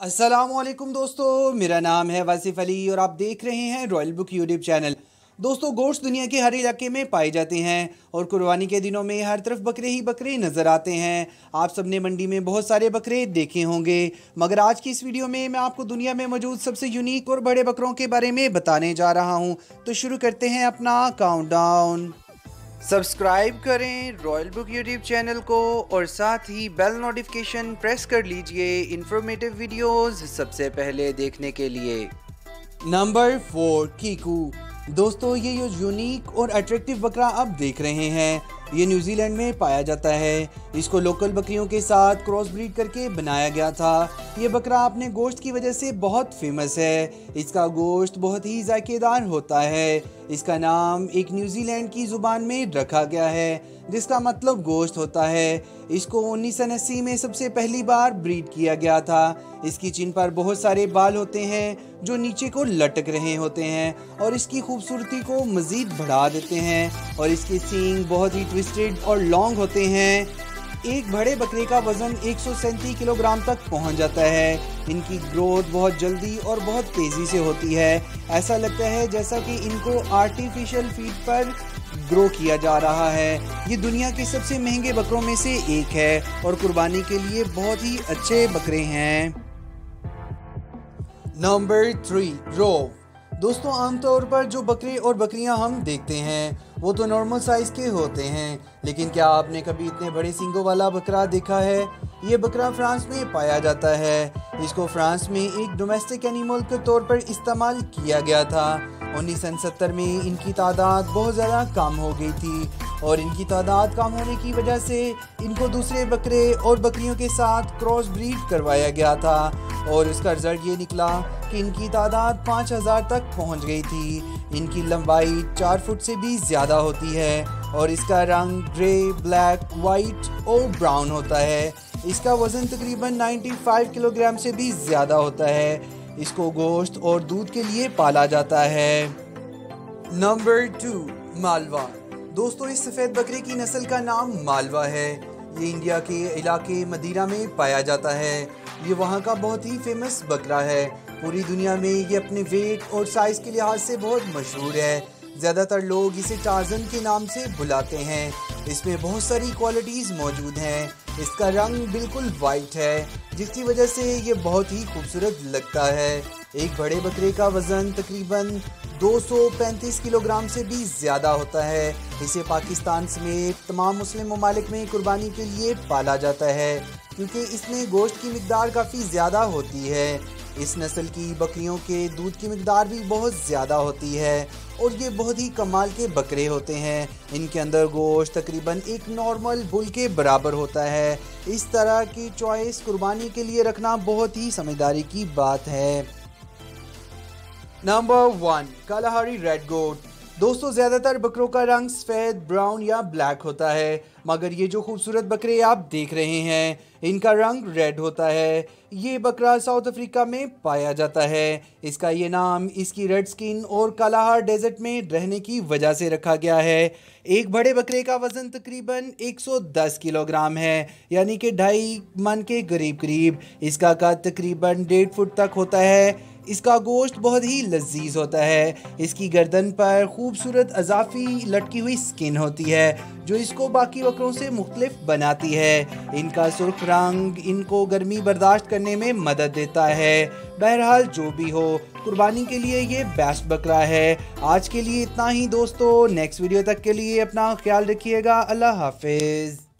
अस्सलामुअलैकुम दोस्तों, मेरा नाम है वासिफ अली और आप देख रहे हैं रॉयल बुक यूट्यूब चैनल। दोस्तों, गोश्त दुनिया के हर इलाके में पाए जाते हैं और कुर्बानी के दिनों में हर तरफ बकरे ही बकरे नज़र आते हैं। आप सबने मंडी में बहुत सारे बकरे देखे होंगे, मगर आज की इस वीडियो में मैं आपको दुनिया में मौजूद सबसे यूनिक और बड़े बकरों के बारे में बताने जा रहा हूँ। तो शुरू करते हैं अपना काउंटडाउन। सब्सक्राइब करें रॉयल बुक यूट्यूब चैनल को और साथ ही बेल नोटिफिकेशन प्रेस कर लीजिए इंफॉर्मेटिव वीडियोस सबसे पहले देखने के लिए। नंबर 4, कीकू। दोस्तों, ये यूनिक और अट्रैक्टिव बकरा आप देख रहे हैं, ये न्यूजीलैंड में पाया जाता है। इसको लोकल बकरियों के साथ क्रॉस ब्रीड करके बनाया गया था। ये बकरा अपने गोश्त की वजह से बहुत फेमस है। इसका गोश्त बहुत ही जायकेदार होता है। इसका नाम एक न्यूजीलैंड की ज़ुबान में रखा गया है जिसका मतलब गोश्त होता है। इसको 1980 में सबसे पहली बार ब्रीड किया गया था। इसकी चिन पर बहुत सारे बाल होते हैं जो नीचे को लटक रहे होते हैं और इसकी खूबसूरती को मज़ीद बढ़ा देते हैं। और इसके सींग बहुत ही ट्विस्टेड और लॉन्ग होते हैं। एक बड़े बकरे का वज़न 137 किलोग्राम तक पहुंच जाता है। इनकी ग्रोथ बहुत जल्दी और बहुत तेज़ी से होती है। ऐसा लगता है जैसा कि इनको आर्टिफिशियल फीड पर ग्रो किया जा रहा है। ये दुनिया के सबसे महंगे बकरों में से एक है और कुर्बानी के लिए बहुत ही अच्छे बकरे हैं। Number 3, row. दोस्तों, आमतौर पर जो बकरे और बकरियां हम देखते हैं वो तो नॉर्मल साइज़ के होते हैं, लेकिन क्या आपने कभी इतने बड़े सींगों वाला बकरा देखा है? ये बकरा फ्रांस में पाया जाता है। इसको फ्रांस में एक डोमेस्टिक एनिमल के तौर पर इस्तेमाल किया गया था। 1970 में इनकी तादाद बहुत ज़्यादा कम हो गई थी और इनकी तादाद कम होने की वजह से इनको दूसरे बकरे और बकरियों के साथ क्रॉस ब्रीड करवाया गया था और इसका रिजल्ट ये निकला कि इनकी तादाद 5000 तक पहुंच गई थी। इनकी लंबाई 4 फुट से भी ज़्यादा होती है और इसका रंग ग्रे, ब्लैक, वाइट और ब्राउन होता है। इसका वज़न तकरीबन 95 किलोग्राम से भी ज़्यादा होता है। इसको गोश्त और दूध के लिए पाला जाता है। नंबर 2, मालवा। दोस्तों, इस सफ़ेद बकरे की नस्ल का नाम मालवा है। ये इंडिया के इलाके मदीरा में पाया जाता है। ये वहाँ का बहुत ही फेमस बकरा है। पूरी दुनिया में ये अपने वेट और साइज़ के लिहाज से बहुत मशहूर है। ज़्यादातर लोग इसे टार्ज़न के नाम से बुलाते हैं। इसमें बहुत सारी क्वालिटीज़ मौजूद हैं। इसका रंग बिल्कुल वाइट है जिसकी वजह से ये बहुत ही खूबसूरत लगता है। एक बड़े बकरे का वज़न तकरीबन 235 किलोग्राम से भी ज़्यादा होता है। इसे पाकिस्तान समेत तमाम मुस्लिम ममालिक में कुर्बानी के लिए पाला जाता है क्योंकि इसमें गोश्त की मिकदार काफ़ी ज़्यादा होती है। इस नस्ल की बकरियों के दूध की मिकदार भी बहुत ज़्यादा होती है और ये बहुत ही कमाल के बकरे होते हैं। इनके अंदर गोश्त तकरीबन एक नॉर्मल बुल के बराबर होता है। इस तरह की चॉइस कुर्बानी के लिए रखना बहुत ही समझदारी की बात है। नंबर 1, कालाहारी रेड गोट। दोस्तों, ज़्यादातर बकरों का रंग सफ़ेद, ब्राउन या ब्लैक होता है, मगर ये जो खूबसूरत बकरे आप देख रहे हैं इनका रंग रेड होता है। ये बकरा साउथ अफ्रीका में पाया जाता है। इसका ये नाम इसकी रेड स्किन और कालाहार डेजर्ट में रहने की वजह से रखा गया है। एक बड़े बकरे का वज़न तकरीबन 110 किलोग्राम है, यानी कि 2.5 मन के करीब। इसका कद तकरीबन 1.5 फुट तक होता है। इसका गोश्त बहुत ही लजीज होता है। इसकी गर्दन पर खूबसूरत अजाफी लटकी हुई स्किन होती है जो इसको बाकी बकरों से मुख्तलिफ बनाती है। इनका सुर्ख रंग इनको गर्मी बर्दाश्त करने में मदद देता है। बहरहाल जो भी हो, कुर्बानी के लिए ये बेस्ट बकरा है। आज के लिए इतना ही दोस्तों। नेक्स्ट वीडियो तक के लिए अपना ख्याल रखिएगा। अल्लाह हाफिज़।